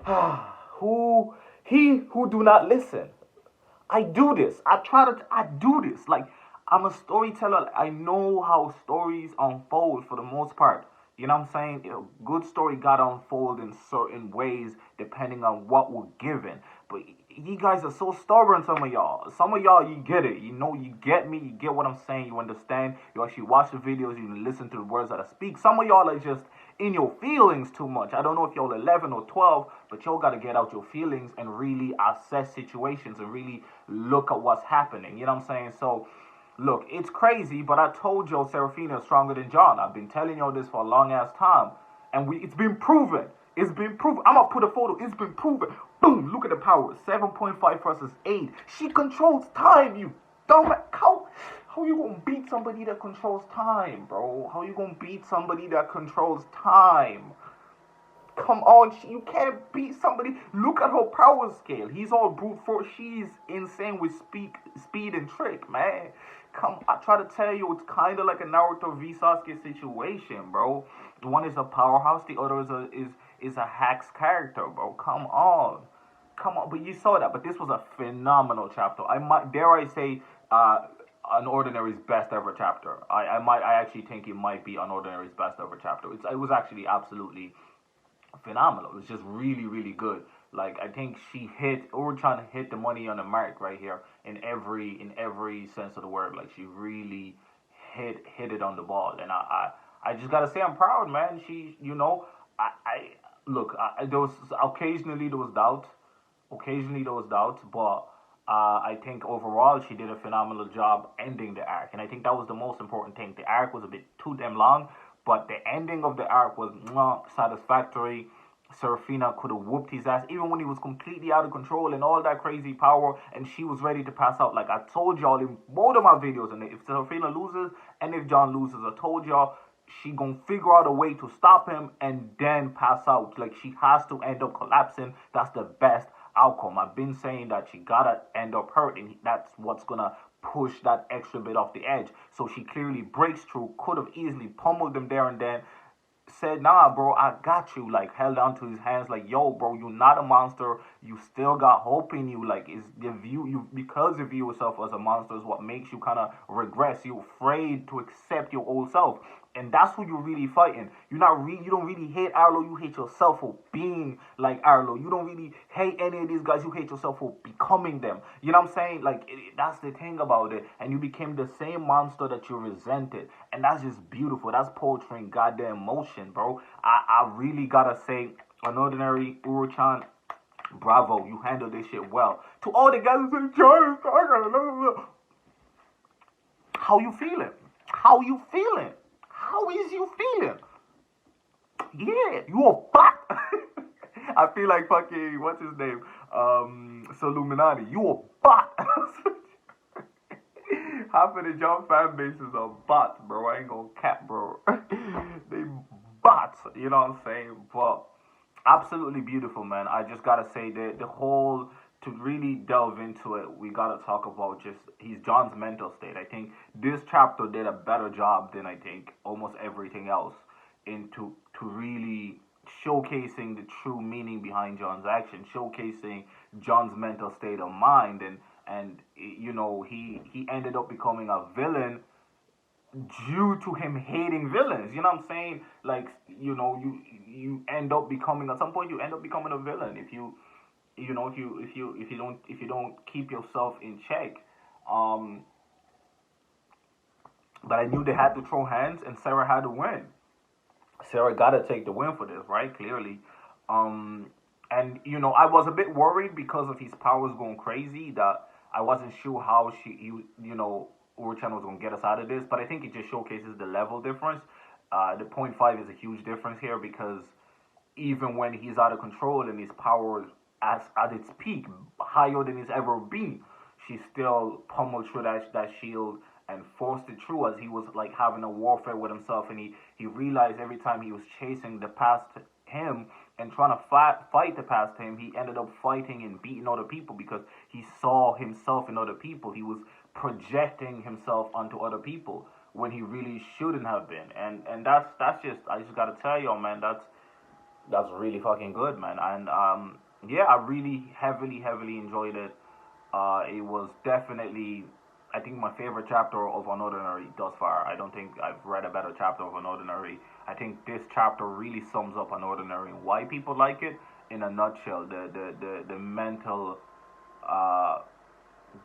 who he who do not listen. I do this. I do this. Like, I'm a storyteller. I know how stories unfold for the most part. You know what I'm saying? You know, good story gotta unfold in certain ways depending on what we're given. But you guys are so stubborn, some of y'all. Some of y'all, you get it. You know, you get me. You get what I'm saying. You understand. You actually watch the videos. You listen to the words that I speak. Some of y'all are just in your feelings too much. I don't know if y'all 11 or 12, but y'all gotta get out your feelings and really assess situations and really look at what's happening. You know what I'm saying? So, look, it's crazy, but I told y'all Seraphina is stronger than John. I've been telling y'all this for a long ass time, and it's been proven. It's been proven. I'm gonna put a photo. It's been proven. Boom! Look at the power. 7.5 versus 8. She controls time. You dumb. How you gonna beat somebody that controls time, bro? How you gonna beat somebody that controls time? Come on, you can't beat somebody. Look at her power scale. He's all brute force. She's insane with speed and trick, man. Come, I try to tell you, it's kind of like a Naruto v Sasuke situation, bro. One is a powerhouse, the other is a hacks character, bro. Come on. But you saw that. But this was a phenomenal chapter. I might dare I say, Unordinary's best ever chapter. I actually think it might be Unordinary's best ever chapter. It was actually absolutely phenomenal. It was just really, really good. Like, I think we're trying to hit the money on the mark right here in every sense of the word. Like, she really hit it on the ball, and I just gotta say I'm proud, man. She, I look. There was occasionally there was doubt, but I think overall she did a phenomenal job ending the arc, and I think that was the most important thing. The arc was a bit too damn long, but the ending of the arc was satisfactory. Seraphina could have whooped his ass even when he was completely out of control and all that crazy power, and she was ready to pass out. Like I told y'all in both of my videos, and if Seraphina loses and if John loses, I told y'all she gonna figure out a way to stop him and then pass out. Like she has to end up collapsing. That's the best outcome. I've been saying that she gotta end up hurt, and that's what's gonna push that extra bit off the edge. So she clearly breaks through, could have easily pummeled him there and then, said, nah, bro, I got you. Like, held onto his hands, like, yo, bro, you're not a monster. You still got hope in you. Like, is the view you because you view yourself as a monster is what makes you kind of regress. You're afraid to accept your old self. And that's who you're really fighting. You don't really hate Arlo, you hate yourself for being like Arlo. You don't really hate any of these guys, you hate yourself for becoming them. You know what I'm saying? Like that's the thing about it. And you became the same monster that you resented. And that's just beautiful. That's poetry in goddamn motion, bro. I really gotta say, Unordinary, Uru-chan, bravo, you handled this shit well. To all the guys who say, how you feeling? How you feeling? How is you feeling? Yeah, you a bot. I feel like fucking what's his name? Illuminati. You a bot. Half of the John fan bases are bots, bro. I ain't gonna cap, bro. They bots. You know what I'm saying? But absolutely beautiful, man. I just gotta say that the whole to really delve into it, we gotta talk about just he's John's mental state. I think this chapter did a better job than I think almost everything else into to really showcasing the true meaning behind John's action, showcasing John's mental state of mind, and he ended up becoming a villain due to him hating villains. You know what I'm saying? Like you end up becoming at some point you end up becoming a villain if you don't keep yourself in check. Um, but I knew they had to throw hands, and Sera had to win. Sera got to take the win for this, right? Clearly. And I was a bit worried because of his powers going crazy that I wasn't sure how Urchan was going to get us out of this. But I think it just showcases the level difference. The point 0.5 is a huge difference here because even when he's out of control and his power at its peak, higher than it's ever been, she still pummeled through that shield and forced it through as he was like having a warfare with himself, and he realized every time he was chasing the past him and trying to fight the past him, he ended up fighting and beating other people because he saw himself in other people. He was projecting himself onto other people when he really shouldn't have been. And that's just I just gotta tell y'all, man, That's really fucking good, man. And yeah, I really heavily enjoyed it. It was definitely, I think, my favorite chapter of Unordinary thus far. I don't think I've read a better chapter of Unordinary. I think this chapter really sums up Unordinary and why people like it in a nutshell. The mental uh,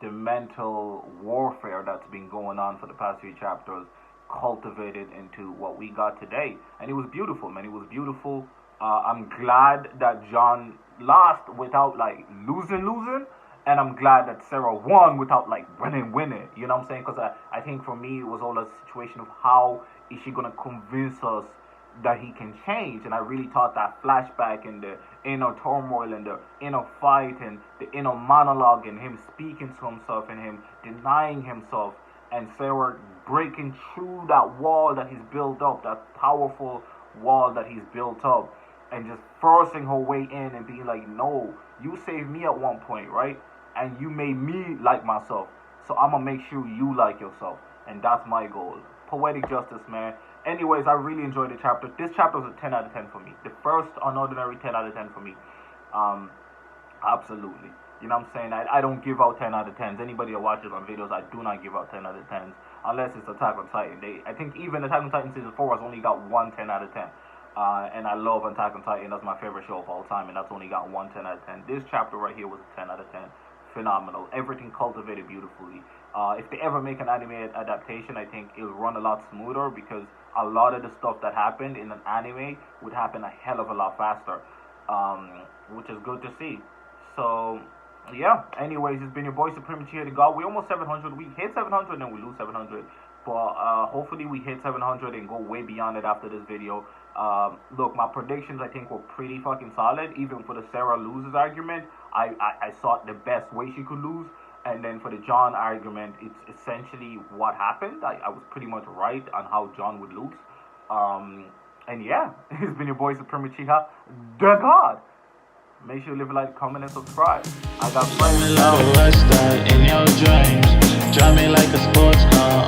the mental warfare that's been going on for the past few chapters cultivated into what we got today. And it was beautiful, man. It was beautiful. I'm glad that John lost without like losing. And I'm glad that Sera won without like winning. You know what I'm saying? Because I think for me, it was all a situation of how is she going to convince us that he can change. And I really thought that flashback and the inner turmoil and the inner fight and the inner monologue and him speaking to himself and him denying himself and Sarah breaking through that wall that he's built up, that powerful wall that he's built up, and just forcing her way in and being like, no, you saved me at one point, right? And you made me like myself. So I'm gonna make sure you like yourself. And that's my goal. Poetic justice, man. Anyways, I really enjoyed the chapter. This chapter was a 10 out of 10 for me. The first Unordinary, 10 out of 10 for me. Um, Absolutely. You know what I'm saying? I don't give out 10 out of 10s. Anybody that watches my videos, I do not give out 10 out of 10s. Unless it's Attack on Titan. I think even Attack on Titan Season 4 has only got one 10 out of 10. And I love Attack on Titan. That's my favorite show of all time. And that's only got one 10 out of 10. This chapter right here was a 10 out of 10. Phenomenal. Everything cultivated beautifully. If they ever make an anime adaptation, I think it'll run a lot smoother because a lot of the stuff that happened in an anime would happen a hell of a lot faster. Which is good to see. So, yeah. Anyways, it's been your boy Supreme Uchiha the God. We almost 700. We hit 700 and we lose 700. But hopefully we hit 700 and go way beyond it after this video. Look, my predictions I think were pretty fucking solid. Even for the Sera loses argument, I saw the best way she could lose. And then for the John argument, it's essentially what happened. I was pretty much right on how John would lose. And yeah, it's been your boy Supreme Uchiha the God. Make sure you leave a like, comment, and subscribe. I got friends. In your dreams, drive me like a sports car.